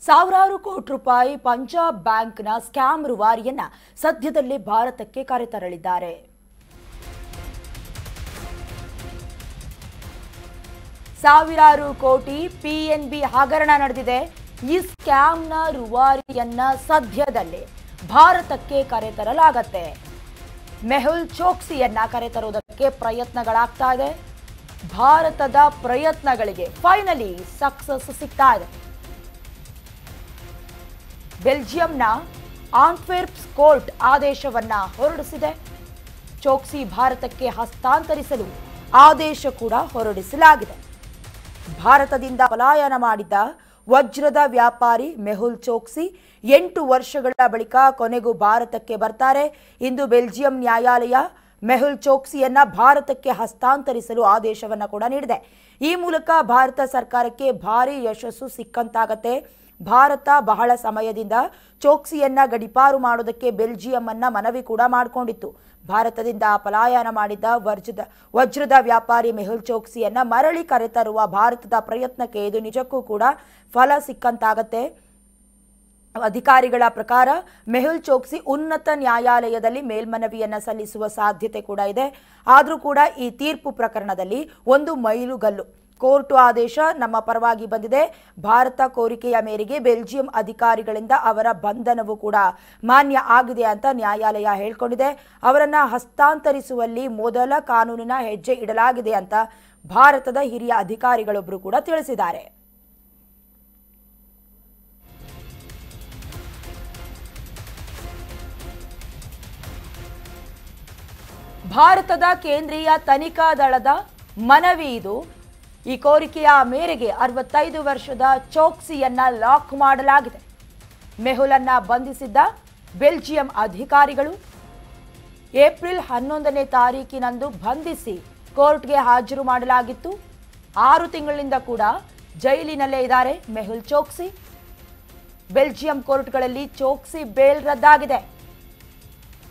ಸಾವಿರಾರು ಕೋಟಿ ರೂಪಾಯಿ ಪಂಜಾಬ್ ಬ್ಯಾಂಕ್ನ ಸ್ಕ್ಯಾಮ್ ರೂವಾರಿಯನ್ನ ಸದ್ಯದಲ್ಲೇ ಭಾರತಕ್ಕೆ ಕರೆತರಲಿದ್ದಾರೆ. ಸಾವಿರಾರು ಕೋಟಿ ಪಿಎನ್ಬಿ ಹಗರಣ ನಡೆದಿದೆ. ಈ ಸ್ಕ್ಯಾಮ್ನ ರೂವಾರಿಯನ್ನ ಸದ್ಯದಲ್ಲೇ ಭಾರತಕ್ಕೆ ಕರೆತರಲಾಗುತ್ತೆ. ಮೆಹುಲ್ ಚೋಕ್ಸಿಯನ್ನ ಕರೆತರುವುದಕ್ಕೆ ಪ್ರಯತ್ನಗಳಾಗ್ತಾ ಇದೆ. ಭಾರತದ ಪ್ರಯತ್ನಗಳಿಗೆ ಫೈನಲಿ ಸಕ್ಸಸ್ ಸಿಗ್ತಾ ಇದೆ. ಬೆಲ್ಜಿಯಂನ ಆಂಟ್ವೆರ್ಪ್ಸ್ ಕೋರ್ಟ್ ಆದೇಶವನ್ನ ಹೊರಡಿಸಿದೆ. ಚೋಕ್ಸಿ ಭಾರತಕ್ಕೆ ಹಸ್ತಾಂತರಿಸಲು ಆದೇಶ ಕೂಡ ಹೊರಡಿಸಲಾಗಿದೆ. ಭಾರತದಿಂದ ಪಲಾಯನ ಮಾಡಿದ್ದ ವಜ್ರದ ವ್ಯಾಪಾರಿ ಮೆಹುಲ್ ಚೋಕ್ಸಿ 8 ವರ್ಷಗಳ ಬಳಿಕ ಕೊನೆಗೂ ಭಾರತಕ್ಕೆ ಬರ್ತಾರೆ. ಇಂದು ಬೆಲ್ಜಿಯಂ ನ್ಯಾಯಾಲಯ ಮೆಹುಲ್ ಚೋಕ್ಸಿಯನ್ನ ಭಾರತಕ್ಕೆ ಹಸ್ತಾಂತರಿಸಲು ಆದೇಶವನ್ನ ಕೂಡ ನೀಡಿದೆ. ಈ ಮೂಲಕ ಭಾರತ ಸರ್ಕಾರಕ್ಕೆ ಭಾರಿ ಯಶಸ್ಸು ಸಿಕ್ಕಂತಾಗತ್ತೆ. ಭಾರತ ಬಹಳ ಸಮಯದಿಂದ ಚೋಕ್ಸಿಯನ್ನ ಗಡಿಪಾರು ಮಾಡೋದಕ್ಕೆ ಬೆಲ್ಜಿಯಂ ಅನ್ನ ಮನವಿ ಕೂಡ ಮಾಡಿಕೊಂಡಿತ್ತು. ಭಾರತದಿಂದ ಪಲಾಯನ ಮಾಡಿದ್ದ ವಜ್ರದ ವ್ಯಾಪಾರಿ ಮೆಹುಲ್ ಚೋಕ್ಸಿಯನ್ನ ಮರಳಿ ಕರೆತರುವ ಭಾರತದ ಪ್ರಯತ್ನಕ್ಕೆ ಇದು ನಿಜಕ್ಕೂ ಕೂಡ ಫಲ ಸಿಕ್ಕಂತಾಗತ್ತೆ. ಅಧಿಕಾರಿಗಳ ಪ್ರಕಾರ ಮೆಹುಲ್ ಚೋಕ್ಸಿ ಉನ್ನತ ನ್ಯಾಯಾಲಯದಲ್ಲಿ ಮೇಲ್ಮನವಿಯನ್ನ ಸಲ್ಲಿಸುವ ಸಾಧ್ಯತೆ ಕೂಡ ಇದೆ. ಆದರೂ ಕೂಡ ಈ ತೀರ್ಪು ಪ್ರಕರಣದಲ್ಲಿ ಒಂದು ಮೈಲುಗಲ್ಲು. ಕೋರ್ಟ್ ಆದೇಶ ನಮ್ಮ ಪರವಾಗಿ ಬಂದಿದೆ. ಭಾರತ ಕೋರಿಕೆಯ ಮೇರೆಗೆ ಬೆಲ್ಜಿಯಂ ಅಧಿಕಾರಿಗಳಿಂದ ಅವರ ಬಂಧನವು ಕೂಡ ಮಾನ್ಯ ಆಗಿದೆ ಅಂತ ನ್ಯಾಯಾಲಯ ಹೇಳ್ಕೊಂಡಿದೆ. ಅವರನ್ನ ಹಸ್ತಾಂತರಿಸುವಲ್ಲಿ ಮೊದಲ ಕಾನೂನಿನ ಹೆಜ್ಜೆ ಇಡಲಾಗಿದೆ ಅಂತ ಭಾರತದ ಹಿರಿಯ ಅಧಿಕಾರಿಗಳೊಬ್ಬರು ಕೂಡ ತಿಳಿಸಿದ್ದಾರೆ. ಭಾರತದ ಕೇಂದ್ರೀಯ ತನಿಖಾ ದಳದ ಮನವಿ ಇದು. ಈ ಕೋರಿಕೆಯ ಮೇರೆಗೆ 65 ವರ್ಷದ ಚೋಕ್ಸಿಯನ್ನ ಲಾಕ್ ಮಾಡಲಾಗಿದೆ. ಮೆಹುಲನ್ನ ಬಂಧಿಸಿದ್ದ ಬೆಲ್ಜಿಯಂ ಅಧಿಕಾರಿಗಳು ಏಪ್ರಿಲ್ 11ನೇ ತಾರೀಕಿನಂದು ಬಂಧಿಸಿ ಕೋರ್ಟ್ಗೆ ಹಾಜರು ಮಾಡಲಾಗಿತ್ತು. 6 ತಿಂಗಳಿಂದ ಕೂಡ ಜೈಲಿನಲ್ಲೇ ಇದ್ದಾರೆ ಮೆಹುಲ್ ಚೋಕ್ಸಿ. ಬೆಲ್ಜಿಯಂ ಕೋರ್ಟ್ಗಳಲ್ಲಿ ಚೋಕ್ಸಿ ಬೇಲ್ ರದ್ದಾಗಿದೆ.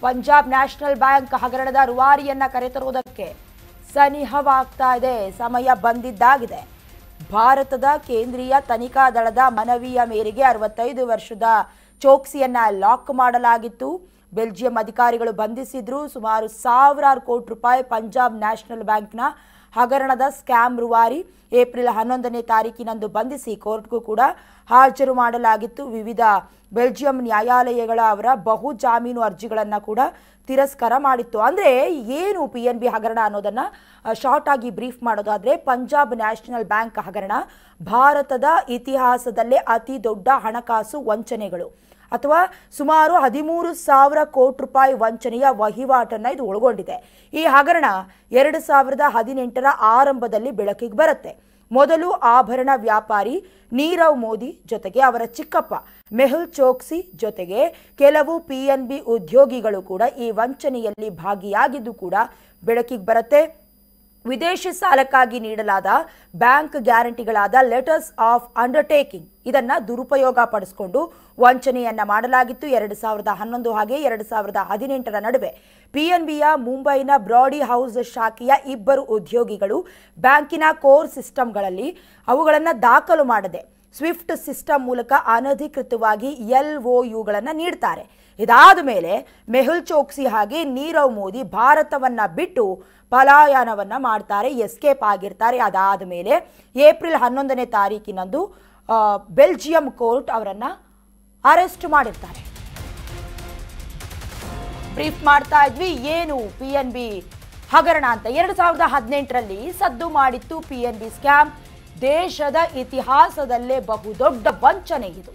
ಪಂಜಾಬ್ ನ್ಯಾಷನಲ್ ಬ್ಯಾಂಕ್ ಹಗರಣದ ರೂವಾರಿಯನ್ನ ಕರೆತರುವುದಕ್ಕೆ ಸನಿಹವಾಗ್ತಾ ಇದೆ. ಸಮಯ ಬಂದಿದ್ದಾಗಿದೆ. ಭಾರತದ ಕೇಂದ್ರೀಯ ತನಿಖಾ ದಳದ ಮನವಿಯ ಮೇರೆಗೆ 65 ವರ್ಷದ ಚೋಕ್ಸಿಯನ್ನ ಲಾಕ್ ಮಾಡಲಾಗಿತ್ತು. ಬೆಲ್ಜಿಯಂ ಅಧಿಕಾರಿಗಳು ಬಂಧಿಸಿದ್ರು. ಸುಮಾರು ಸಾವಿರಾರು ಕೋಟಿ ರೂಪಾಯಿ ಪಂಜಾಬ್ ನ್ಯಾಷನಲ್ ಬ್ಯಾಂಕ್ನ ಹಗರಣದ ಸ್ಕ್ಯಾಮ್ ರೂವಾರಿ ಏಪ್ರಿಲ್ 11ನೇ ತಾರೀಕಿನಂದು ಬಂಧಿಸಿ ಕೋರ್ಟ್ಗೂ ಕೂಡ ಹಾಜರು ಮಾಡಲಾಗಿತ್ತು. ವಿವಿಧ ಬೆಲ್ಜಿಯಂ ನ್ಯಾಯಾಲಯಗಳ ಅವರ ಬಹು ಜಾಮೀನು ಅರ್ಜಿಗಳನ್ನು ಕೂಡ ತಿರಸ್ಕಾರ ಮಾಡಿತ್ತು. ಅಂದರೆ ಏನು PNB ಹಗರಣ ಅನ್ನೋದನ್ನು ಶಾರ್ಟ್ ಆಗಿ ಬ್ರೀಫ್ ಮಾಡೋದಾದರೆ, ಪಂಜಾಬ್ ನ್ಯಾಷನಲ್ ಬ್ಯಾಂಕ್ ಹಗರಣ ಭಾರತದ ಇತಿಹಾಸದಲ್ಲೇ ಅತಿ ದೊಡ್ಡ ಹಣಕಾಸು ವಂಚನೆಗಳು ಅಥವಾ ಸುಮಾರು 13,000 ಕೋಟಿ ರೂಪಾಯಿ ವಂಚನೆಯ ವಹಿವಾಟನ್ನು ಇದು ಒಳಗೊಂಡಿದೆ. ಈ ಹಗರಣ 2018ರ ಆರಂಭದಲ್ಲಿ ಬೆಳಕಿಗೆ ಬರುತ್ತೆ. ಮೊದಲು ಆಭರಣ ವ್ಯಾಪಾರಿ ನೀರವ್ ಮೋದಿ ಜೊತೆಗೆ ಅವರ ಚಿಕ್ಕಪ್ಪ ಮೆಹುಲ್ ಚೋಕ್ಸಿ ಜೊತೆಗೆ ಕೆಲವು PNB ಉದ್ಯೋಗಿಗಳು ಕೂಡ ಈ ವಂಚನೆಯಲ್ಲಿ ಭಾಗಿಯಾಗಿದ್ದು ಕೂಡ ಬೆಳಕಿಗೆ ಬರುತ್ತೆ. ವಿದೇಶಿ ಸಾಲಕ್ಕಾಗಿ ನೀಡಲಾದ ಬ್ಯಾಂಕ್ ಗ್ಯಾರಂಟಿಗಳಾದ ಲೆಟರ್ಸ್ ಆಫ್ ಅಂಡರ್ಟೇಕಿಂಗ್ ಇದನ್ನ ದುರುಪಯೋಗ ಪಡಿಸಿಕೊಂಡು ವಂಚನೆಯನ್ನ ಮಾಡಲಾಗಿತ್ತು. 2011 ಹಾಗೆ 2018ರ ನಡುವೆ PNBಯ ಮುಂಬೈನ ಬ್ರಾಡಿ ಹೌಸ್ ಶಾಖೆಯ 2 ಉದ್ಯೋಗಿಗಳು ಬ್ಯಾಂಕಿನ ಕೋರ್ ಸಿಸ್ಟಮ್ಗಳಲ್ಲಿ ಅವುಗಳನ್ನು ದಾಖಲು ಮಾಡದೆ ಸ್ವಿಫ್ಟ್ ಸಿಸ್ಟಮ್ ಮೂಲಕ ಅನಧಿಕೃತವಾಗಿ LOUಗಳನ್ನು ನೀಡ್ತಾರೆ. ಇದಾದ ಮೇಲೆ ಮೆಹುಲ್ ಚೋಕ್ಸಿ ಹಾಗೆ ನೀರವ್ ಮೋದಿ ಭಾರತವನ್ನ ಬಿಟ್ಟು ಪಲಾಯನವನ್ನ ಮಾಡ್ತಾರೆ, ಎಸ್ಕೇಪ್ ಆಗಿರ್ತಾರೆ. ಅದಾದ ಮೇಲೆ ಏಪ್ರಿಲ್ 11ನೇ ತಾರೀಕಿನಂದು ಬೆಲ್ಜಿಯಂ ಕೋರ್ಟ್ ಅವರನ್ನ ಅರೆಸ್ಟ್ ಮಾಡಿರ್ತಾರೆ. ಬ್ರೀಫ್ ಮಾಡ್ತಾ ಇದ್ವಿ ಏನು PNB ಹಗರಣ ಅಂತ. 2018ರಲ್ಲಿ ಸದ್ದು ಮಾಡಿತ್ತು PNB ಸ್ಕ್ಯಾಮ್. ದೇಶದ ಇತಿಹಾಸದಲ್ಲೇ ಬಹುದೊಡ್ಡ ವಂಚನೆ ಇದು.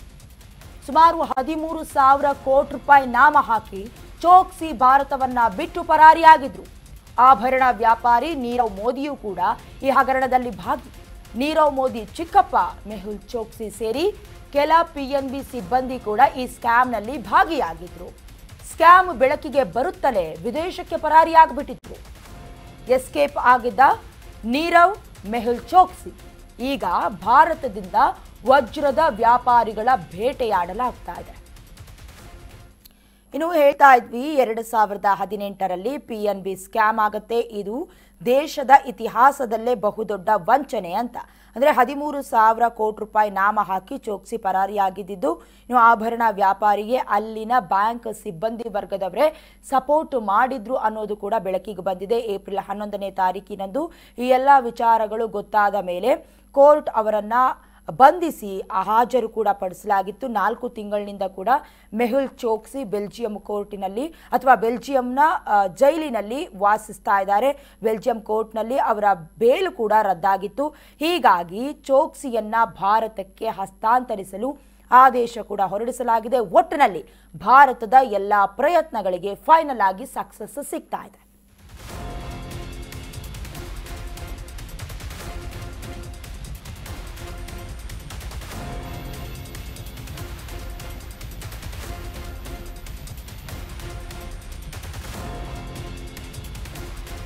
ಸುಮಾರು 13,000 ಕೋಟಿ ರೂಪಾಯಿ ನಾಮ ಹಾಕಿ ಚೋಕ್ಸಿ ಭಾರತವನ್ನ ಬಿಟ್ಟು ಪರಾರಿಯಾಗಿದ್ರು. ಆಭರಣ ವ್ಯಾಪಾರಿ ನೀರವ್ ಮೋದಿಯೂ ಕೂಡ ಈ ಹಗರಣದಲ್ಲಿ ಭಾಗಿ. ನೀರವ್ ಮೋದಿ ಚಿಕ್ಕಪ್ಪ ಮೆಹುಲ್ ಚೋಕ್ಸಿ ಸೇರಿ ಕೆಲ PNB ಸಿಬ್ಬಂದಿ ಕೂಡ ಈ ಸ್ಕ್ಯಾಮ್ನಲ್ಲಿ ಭಾಗಿಯಾಗಿದ್ರು. ಸ್ಕ್ಯಾಮ್ ಬೆಳಕಿಗೆ ಬರುತ್ತಲೇ ವಿದೇಶಕ್ಕೆ ಪರಾರಿಯಾಗ್ಬಿಟ್ಟಿದ್ರು. ಎಸ್ಕೇಪ್ ಆಗಿದ್ದ ನೀರವ್ ಮೆಹುಲ್ ಚೋಕ್ಸಿ ಈಗ ಭಾರತದಿಂದ ವಜ್ರದ ವ್ಯಾಪಾರಿಗಳ ಬೇಟೆಯಾಡಲಾಗ್ತಾ ಇದೆ. ಇನ್ನು ಹೇಳ್ತಾ ಇದ್ವಿ 2018ರಲ್ಲಿ PNB ಸ್ಕ್ಯಾಮ್ ಆಗುತ್ತೆ. ಇದು ದೇಶದ ಇತಿಹಾಸದಲ್ಲೇ ಬಹುದೊಡ್ಡ ವಂಚನೆ ಅಂತ. ಅಂದರೆ 13,000 ಕೋಟಿ ರೂಪಾಯಿ ನಾಮ ಹಾಕಿ ಚೋಕ್ಸಿ ಪರಾರಿಯಾಗಿದ್ದು, ಇನ್ನು ಆಭರಣ ವ್ಯಾಪಾರಿಗೆ ಅಲ್ಲಿನ ಬ್ಯಾಂಕ್ ಸಿಬ್ಬಂದಿ ವರ್ಗದವರೇ ಸಪೋರ್ಟ್ ಮಾಡಿದ್ರು ಅನ್ನೋದು ಕೂಡ ಬೆಳಕಿಗೆ ಬಂದಿದೆ. ಏಪ್ರಿಲ್ 11ನೇ ತಾರೀಕಿನಂದು ಈ ಎಲ್ಲ ವಿಚಾರಗಳು ಗೊತ್ತಾದ ಮೇಲೆ ಕೋರ್ಟ್ ಅವರನ್ನ ಬಂಧಿಸಿ ಹಾಜರು ಕೂಡ ಪಡಿಸಲಾಗಿತ್ತು. 4 ತಿಂಗಳಿನಿಂದ ಕೂಡ ಮೆಹುಲ್ ಚೋಕ್ಸಿ ಬೆಲ್ಜಿಯಂ ಕೋರ್ಟಿನಲ್ಲಿ ಅಥವಾ ಬೆಲ್ಜಿಯಂನ ಜೈಲಿನಲ್ಲಿ ವಾಸಿಸ್ತಾ ಇದ್ದಾರೆ. ಬೆಲ್ಜಿಯಂ ಕೋರ್ಟ್ನಲ್ಲಿ ಅವರ ಬೇಲ್ ಕೂಡ ರದ್ದಾಗಿತ್ತು. ಹೀಗಾಗಿ ಚೋಕ್ಸಿಯನ್ನ ಭಾರತಕ್ಕೆ ಹಸ್ತಾಂತರಿಸಲು ಆದೇಶ ಕೂಡ ಹೊರಡಿಸಲಾಗಿದೆ. ಒಟ್ಟಿನಲ್ಲಿ ಭಾರತದ ಎಲ್ಲ ಪ್ರಯತ್ನಗಳಿಗೆ ಫೈನಲ್ ಆಗಿ ಸಕ್ಸಸ್ ಸಿಗ್ತಾ ಇದೆ.